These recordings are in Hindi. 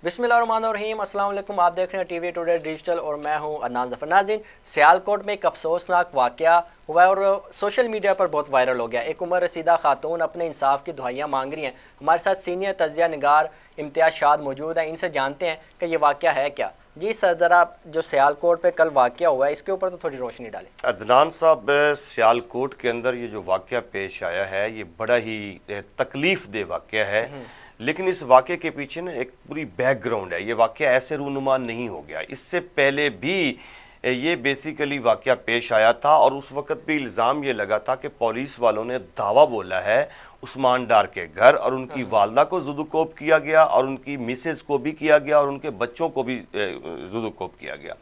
बिस्मिल्लाहिर्रहमानिर्रहीम, अस्सलाम वालेकुम। आप देख रहे हैं टीवी टुडे डिजिटल और मैं हूं अदनान ज़फ़र। नाज़रीन, सियालकोट में एक अफसोसनाक वाक़या हुआ है और सोशल मीडिया पर बहुत वायरल हो गया। एक उम्र रसीदा खातून अपने इंसाफ की दुआइयाँ मांग रही हैं। हमारे साथ सीनियर तजिया निगार इम्तियाज़ शाद मौजूद हैं। इनसे जानते हैं कि ये वाक़या है क्या। जी सर, ज़रा जो सियालकोट पे कल वाक़या हुआ है इसके ऊपर तो थोड़ी रोशनी डालें। अदनान साहब, सियालकोट के अंदर ये जो वाक़या पेश आया है ये बड़ा ही तकलीफ दे वाक़या है, लेकिन इस वाक़े के पीछे ना एक पूरी बैकग्राउंड है। ये वाक़या ऐसे रूनुमा नहीं हो गया, इससे पहले भी ये बेसिकली वाक़या पेश आया था और उस वक़्त भी इल्ज़ाम ये लगा था कि पुलिस वालों ने दावा बोला है उस्मान डार के घर और उनकी वालदा को जुदुकोब किया गया और उनकी मिसेस को भी किया गया और उनके बच्चों को भी जुदुकोब किया गया।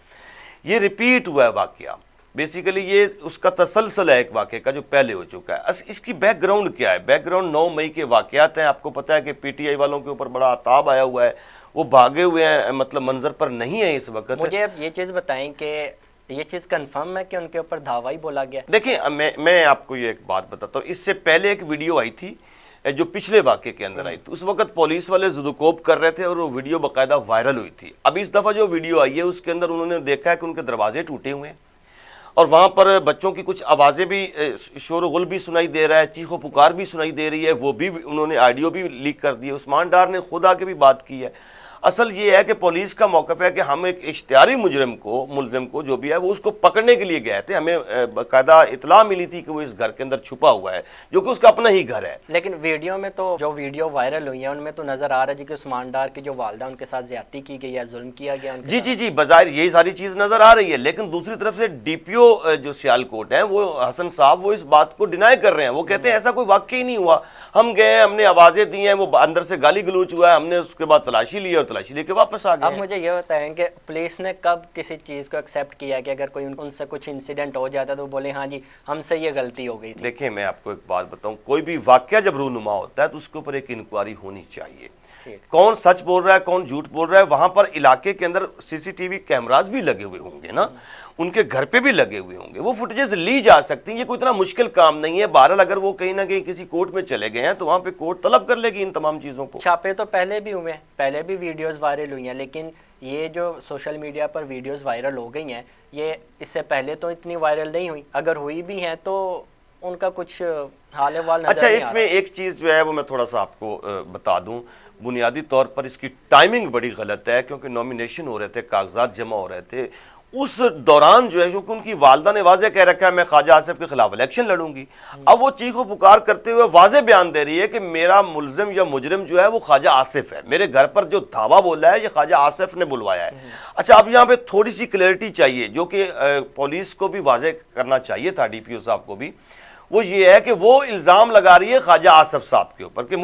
ये रिपीट हुआ है वाक़या। बेसिकली ये उसका तसलसल है एक वाक़े का जो पहले हो चुका है। इसकी बैकग्राउंड क्या है? बैकग्राउंड 9 मई के वाक़यात हैं। आपको पता है कि पीटीआई वालों के ऊपर बड़ा आताब आया हुआ है, वो भागे हुए हैं, मतलब मंजर पर नहीं है इस वक्त। मुझे अब ये चीज़ बताएं कि ये चीज़ कंफर्म है कि उनके ऊपर धावा ही बोला गया? देखिए, मैं आपको ये एक बात बताता हूँ। इससे पहले एक वीडियो आई थी जो पिछले वाक़े के अंदर आई थी। उस वक्त पुलिस वाले जुदुकोब कर रहे थे और वो वीडियो बाकायदा वायरल हुई थी। अब इस दफ़ा जो वीडियो आई है उसके अंदर उन्होंने देखा है कि उनके दरवाजे टूटे हुए हैं और वहाँ पर बच्चों की कुछ आवाज़ें भी, शोर गुल भी सुनाई दे रहा है, चीखो पुकार भी सुनाई दे रही है। वो भी उन्होंने ऑडियो भी लीक कर दी है। उस्मान डार ने खुद आके भी बात की है। असल ये है कि पुलिस का मौक़िफ़ है कि हम एक इश्तिहारी मुलज़िम को जो भी है वो उसको पकड़ने के लिए गए थे। हमें बाकायदा इतला मिली थी कि वो इस घर के अंदर छुपा हुआ है जो कि उसका अपना ही घर है। लेकिन वीडियो में तो जो वीडियो वायरल हुई है उनमें तो नज़र आ रहा है कि उस्मान डार की जो वालदा उनके साथ ज्यादती की गई है, जुल्म किया गया उनके साथ। जी, बज़ाहिर यही सारी चीज़ नज़र आ रही है, लेकिन दूसरी तरफ से डीपीओ जो सियालकोट है वो हसन साहब वो इस बात को डिनाई कर रहे हैं। वो कहते हैं ऐसा कोई वाक़या ही नहीं हुआ, हम गए, हमने आवाज़ें दी हैं, वो अंदर से गाली गलौच हुआ है, हमने उसके बाद तलाशी ली और तलाशी लेके वापस आ गए। अब मुझे ये बताएं कि पुलिस ने कब किसी चीज़ को एक्सेप्ट किया कि अगर कोई उनसे कुछ इंसिडेंट हो जाता तो बोले हाँ जी हमसे ये गलती हो गई थी? देखिए, मैं आपको एक बात बताऊं, कोई भी वाक़या जब रूनुमा होता है तो उसके ऊपर एक इंक्वायरी होनी चाहिए। कौन सच बोल रहा है, कौन झूठ बोल रहा है। वहां पर इलाके के अंदर सीसीटीवी कैमरास भी लगे हुए होंगे ना, उनके घर पे भी लगे हुए होंगे, वो फुटेजेस ली जा सकती हैं। ये कोई इतना मुश्किल काम नहीं है। बहरहाल अगर वो कहीं ना कहीं किसी कोर्ट में चले गए हैं तो वहां पे कोर्ट तलब कर लेगी इन तमाम चीज़ों को। छापे तो पहले भी हुए हैं, पहले भी वीडियोस वायरल हुई हैं, लेकिन ये जो सोशल मीडिया पर वीडियोस वायरल हो गई हैं ये इससे पहले तो इतनी वायरल नहीं हुई। अगर हुई भी हैं तो उनका कुछ हाल वाल नजर अच्छा, नहीं इसमें एक चीज़ जो है वो मैं थोड़ा सा आपको बता दूं। बुनियादी तौर पर इसकी टाइमिंग बड़ी गलत है क्योंकि नॉमिनेशन हो रहे थे, कागजात जमा हो रहे थे, उस दौरान जो है क्योंकि उनकी वालदा ने वाजे कह रखा है मैं ख्वाजा आसिफ के खिलाफ इलेक्शन लड़ूंगी। अब वो चीखो पुकार करते हुए वाजे बयान दे रही है कि मेरा मुलजिम या मुजरिम जो है वो ख्वाजा आसिफ है, मेरे घर पर जो धावा बोला है ये ख्वाजा आसिफ ने बुलवाया है। अच्छा, अब यहाँ पे थोड़ी सी क्लैरिटी चाहिए जो कि पुलिस को भी वाजे करना चाहिए था, डीपीओ साहब को भी। वो ये है कि वो इल्ज़ाम लगा रही है ख्वाजा आसिफ साहब के ऊपर कि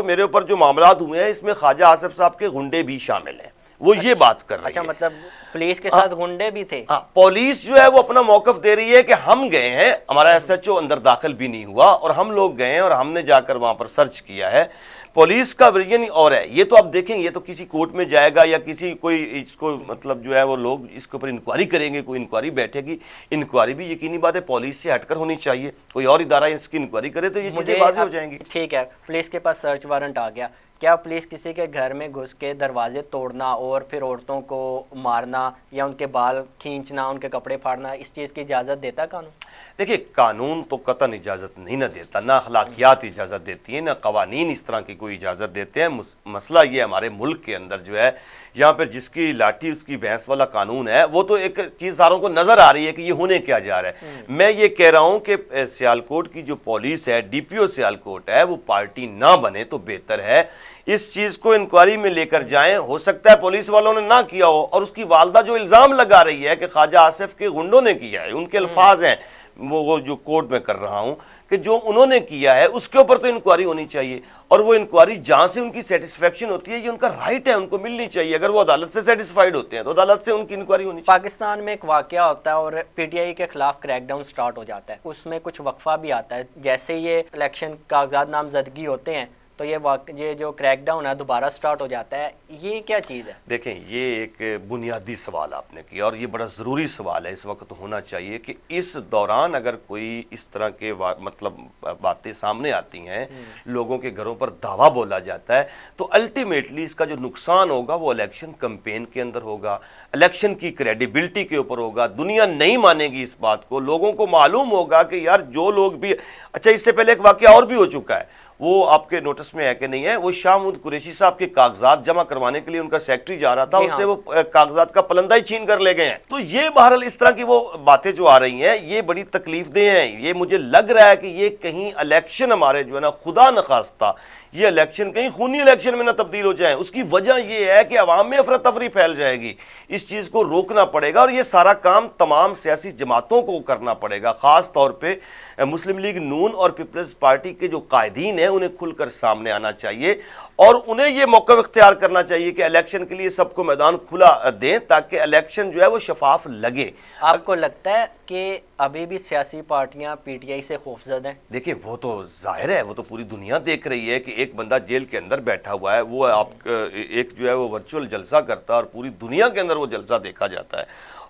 मेरे ऊपर जो मामलात हुए हैं इसमें ख्वाजा आसिफ साहब के गुंडे भी शामिल हैं। वो ये बात कर रही है। अच्छा, मतलब पुलिस के साथ गुंडे भी थे? हाँ, पुलिस जो है वो अपना मौकफ दे रही है कि हम गए हैं, हमारा एसएचओ अंदर दाखिल भी नहीं हुआ और हम लोग गए हैं और हमने जाकर वहां पर सर्च किया है। पुलिस का वर्जन और है। ये तो आप देखेंगे, ये तो किसी कोर्ट में जाएगा या किसी कोई इसको मतलब जो है वो लोग इसके ऊपर इंक्वायरी करेंगे, कोई इंक्वायरी बैठेगी। इंक्वायरी भी यकीनी बात है पुलिस से हटकर होनी चाहिए। कोई और इदारा इसकी इंक्वायरी करे तो ये चीजें वाज़ेह हो जाएंगी। ठीक है, पुलिस के पास सर्च वारंट आ गया, क्या पुलिस किसी के घर में घुस के दरवाजे तोड़ना और फिर औरतों को मारना या उनके बाल खींचना, उनके कपड़े फाड़ना, इस चीज़ की इजाज़त देता कानून? देखिए, कानून तो कतन इजाज़त नहीं ना देता, ना अखलाकियात इजाज़त देती है, ना कवानीन इस तरह की कोई इजाज़त देते हैं। मसला ये हमारे मुल्क के अंदर जो है यहाँ पर जिसकी लाठी उसकी भैंस वाला कानून है, वो तो एक चीज़ सारों को नज़र आ रही है कि ये होने क्या जा रहा है। मैं ये कह रहा हूँ कि सियालकोट की जो पुलिस है, डीपीओ सियालकोट है, वो पार्टी ना बने तो बेहतर है। इस चीज़ को इंक्वायरी में लेकर जाएं। हो सकता है पुलिस वालों ने ना किया हो और उसकी वालदा जो इल्ज़ाम लगा रही है कि ख्वाजा आसिफ के गुंडों ने किया है, उनके अल्फाज हैं वो जो कोर्ट में कर रहा हूँ कि जो उन्होंने किया है उसके ऊपर तो इंक्वायरी होनी चाहिए और वो इंक्वायरी जहां से उनकी सेटिस्फेक्शन होती है, ये उनका राइट है, उनको मिलनी चाहिए। अगर वो अदालत से सेटिस्फाइड होते हैं तो अदालत से उनकी इंक्वायरी होनी चाहिए। पाकिस्तान में एक वाकया होता है और पीटीआई के खिलाफ क्रैकडाउन स्टार्ट हो जाता है, उसमें कुछ वक्फा भी आता है। जैसे ये इलेक्शन कागजात नामजदगी होते हैं तो ये जो क्रैकडाउन है दोबारा स्टार्ट हो जाता है, ये क्या चीज़ है? देखें, ये एक बुनियादी सवाल आपने किया और ये बड़ा ज़रूरी सवाल है, इस वक्त होना चाहिए कि इस दौरान अगर कोई इस तरह के मतलब बातें सामने आती हैं, लोगों के घरों पर दावा बोला जाता है, तो अल्टीमेटली इसका जो नुकसान होगा वो इलेक्शन कैंपेन के अंदर होगा, इलेक्शन की क्रेडिबिलिटी के ऊपर होगा। दुनिया नहीं मानेगी इस बात को, लोगों को मालूम होगा कि यार जो लोग भी, अच्छा इससे पहले एक वाकया और भी हो चुका है, वो आपके नोटिस में है कि नहीं है, वो शाह महमूद कुरैशी साहब के कागजात जमा करवाने के लिए उनका सेक्रेटरी जा रहा था, उससे वो कागजात का पलंदा ही छीन कर ले गए हैं। तो ये बहरहाल इस तरह की वो बातें जो आ रही हैं ये बड़ी तकलीफदेह हैं। ये मुझे लग रहा है कि ये कहीं इलेक्शन हमारे जो है ना, खुदा न खास्ता ये इलेक्शन कहीं खूनी इलेक्शन में ना तब्दील हो जाए। उसकी वजह यह है कि अवाम में अफरा तफरी फैल जाएगी। इस चीज़ को रोकना पड़ेगा और ये सारा काम तमाम सियासी जमातों को करना पड़ेगा, ख़ास तौर पे मुस्लिम लीग नून और पीपल्स पार्टी के जो कायदीन हैं उन्हें खुलकर सामने आना चाहिए और उन्हें यह मौका इख्तियार करना चाहिए कि इलेक्शन के लिए सबको मैदान खुला दें ताकि इलेक्शन जो है वो शफाफ लगे। आपको लगता है कि अभी भी सियासी पार्टियां पीटीआई से खौफजदा हैं? देखिए, वो तो जाहिर है, वो तो पूरी दुनिया देख रही है कि एक बंदा जेल के अंदर बैठा हुआ है, वो आप एक जो है वो वर्चुअल जलसा करता है और पूरी दुनिया के अंदर वो जलसा देखा जाता है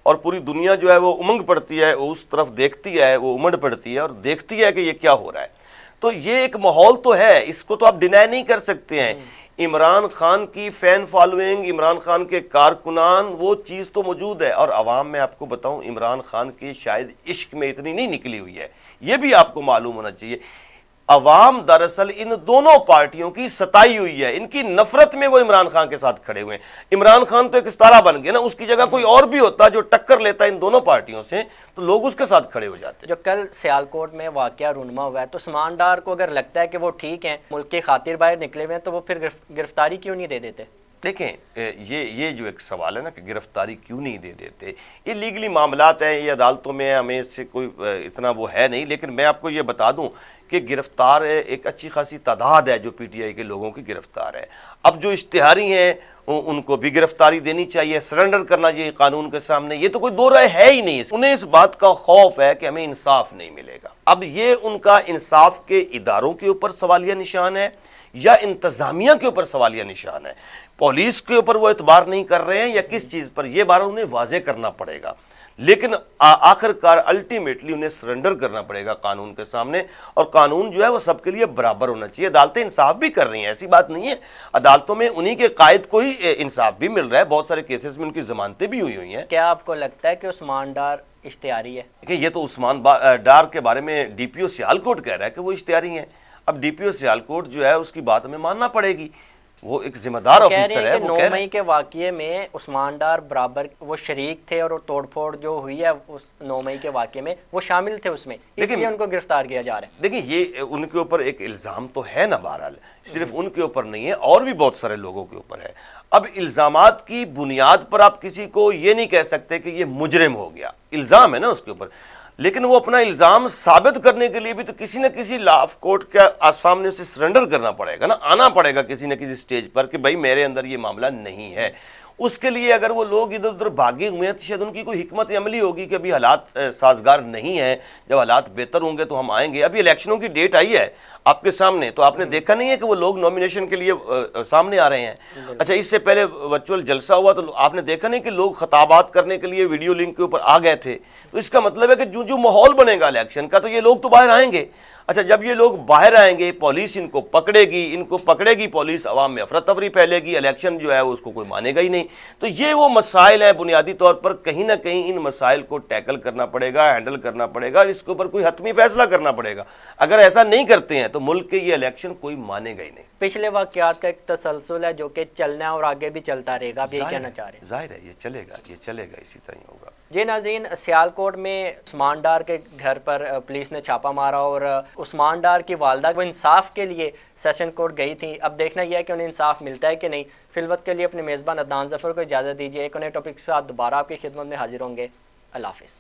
और पूरी दुनिया जो है वो उमंग पड़ती है, वो उस तरफ देखती है, वो उमड़ पड़ती है और देखती है कि ये क्या हो रहा है। तो ये एक माहौल तो है, इसको तो आप डिनाई नहीं कर सकते हैं। इमरान खान की फैन फॉलोइंग, इमरान खान के कारकुनान, वो चीज़ तो मौजूद है और अवाम में आपको बताऊं इमरान खान के शायद इश्क में इतनी नहीं निकली हुई है, ये भी आपको मालूम होना चाहिए। अवाम दरअसल इन दोनों पार्टियों की सताई हुई है, इनकी नफरत में वो इमरान खान के साथ खड़े हुए हैं। इमरान खान तो एक सितारा बन गया ना, उसकी जगह कोई और भी होता जो टक्कर लेता इन दोनों पार्टियों से तो लोग उसके साथ खड़े हो जाते। जो कल सियालकोट में वाकया रूनमा हुआ है, तो उस्मान डार को अगर लगता है कि वो ठीक है, मुल्क की खातिर बाहर निकले हुए हैं, तो वो फिर गिरफ्तारी क्यों नहीं दे देते? देखें, ये जो एक सवाल है ना कि गिरफ्तारी क्यों नहीं दे देते, ये लीगली मामलात हैं, ये अदालतों में, हमें इससे कोई इतना वो है नहीं। लेकिन मैं आपको ये बता दूं कि गिरफ्तार एक अच्छी खासी तादाद है जो पीटीआई के लोगों की गिरफ्तार है। अब जो इश्तिहारी हैं उनको भी गिरफ्तारी देनी चाहिए, सरेंडर करना चाहिए कानून के सामने, ये तो कोई दो राय है ही नहीं। उन्हें इस बात का खौफ है कि हमें इंसाफ नहीं मिलेगा। अब ये उनका इंसाफ के इदारों के ऊपर सवालिया निशान है या इंतजामिया के ऊपर सवालिया निशान है, पुलिस के ऊपर वो एतबार नहीं कर रहे हैं या किस चीज़ पर, यह बार उन्हें वाजे करना पड़ेगा। लेकिन आखिरकार अल्टीमेटली उन्हें सरेंडर करना पड़ेगा कानून के सामने और कानून जो है वो सबके लिए बराबर होना चाहिए। अदालतें इंसाफ भी कर रही हैं, ऐसी बात नहीं है, अदालतों में उन्हीं के कायद को ही इंसाफ भी मिल रहा है, बहुत सारे केसेस में उनकी जमानतें भी हुई हैं। क्या आपको लगता है कि उस्मान डार इश्तिहारी है? देखिए, ये तो उस्मान डार के बारे में डीपीओ सियालकोट कह रहा है कि वो इश्तिहारी हैं। अब डीपीओ सियालकोट जो है उसकी बात हमें मानना पड़ेगी, वो एक जिम्मेदार ऑफिसर है। 9 मई के वाकये में उस्मान डार बराबर वो शरीक थे और तोड़फोड़ जो हुई है उस 9 मई के वाकये में वो शामिल थे उसमें, इसलिए उनको गिरफ्तार किया जा रहा है। देखिए, ये उनके ऊपर एक इल्ज़ाम तो है ना, बहरहाल सिर्फ उनके ऊपर नहीं है और भी बहुत सारे लोगों के ऊपर है। अब इल्ज़ामात की बुनियाद पर आप किसी को ये नहीं कह सकते कि ये मुजरिम हो गया, इल्ज़ाम है ना उसके ऊपर, लेकिन वो अपना इल्ज़ाम साबित करने के लिए भी तो किसी न किसी लॉ ऑफ कोर्ट के सामने उसे सरेंडर करना पड़ेगा ना, आना पड़ेगा किसी न किसी स्टेज पर कि भाई मेरे अंदर ये मामला नहीं है। उसके लिए अगर वो लोग इधर उधर भागे हुए हैं तो शायद उनकी कोई हिकमत अमली होगी कि अभी हालात साजगार नहीं है, जब हालात बेहतर होंगे तो हम आएंगे। अभी इलेक्शनों की डेट आई है आपके सामने, तो आपने देखा नहीं है कि वो लोग नॉमिनेशन के लिए सामने आ रहे हैं। अच्छा, इससे पहले वर्चुअल जलसा हुआ तो आपने देखा नहीं कि लोग खताबात करने के लिए वीडियो लिंक के ऊपर आ गए थे। तो इसका मतलब है कि जो जो माहौल बनेगा इलेक्शन का तो ये लोग तो बाहर आएंगे। अच्छा, जब ये लोग बाहर आएंगे पुलिस इनको पकड़ेगी पुलिस, अवाम में अफरा तफरी फैलेगी, इलेक्शन जो है उसको कोई मानेगा ही नहीं। तो ये वो मसाइल हैं, बुनियादी तौर पर कहीं ना कहीं इन मसाइल को टैकल करना पड़ेगा, हैंडल करना पड़ेगा और इसके ऊपर कोई हतमी फैसला करना पड़ेगा। अगर ऐसा नहीं करते हैं तो मुल्क के ये इलेक्शन कोई मानेगा ही नहीं। पिछले वाक़यात का एक तसलसल है जो कि चलना है और आगे भी चलता रहेगा, आप यही कहना चाह रहे हैं? जाहिर है, ये चलेगा, इसी तरह ही होगा। जी नाज़रीन, सियालकोट में उस्मान डार के घर पर पुलिस ने छापा मारा और उस्मान डार की वालदा वो इंसाफ के लिए सेशन कोर्ट गई थी। अब देखना यह है कि उन्हें इंसाफ मिलता है कि नहीं। फिलवत के लिए अपने मेज़बान अदनान ज़फ़र को इजाज़त दीजिए। एक नए टॉपिक के साथ दोबारा आपकी खिदमत में हाजिर होंगे। अल्लाह हाफ़िज़।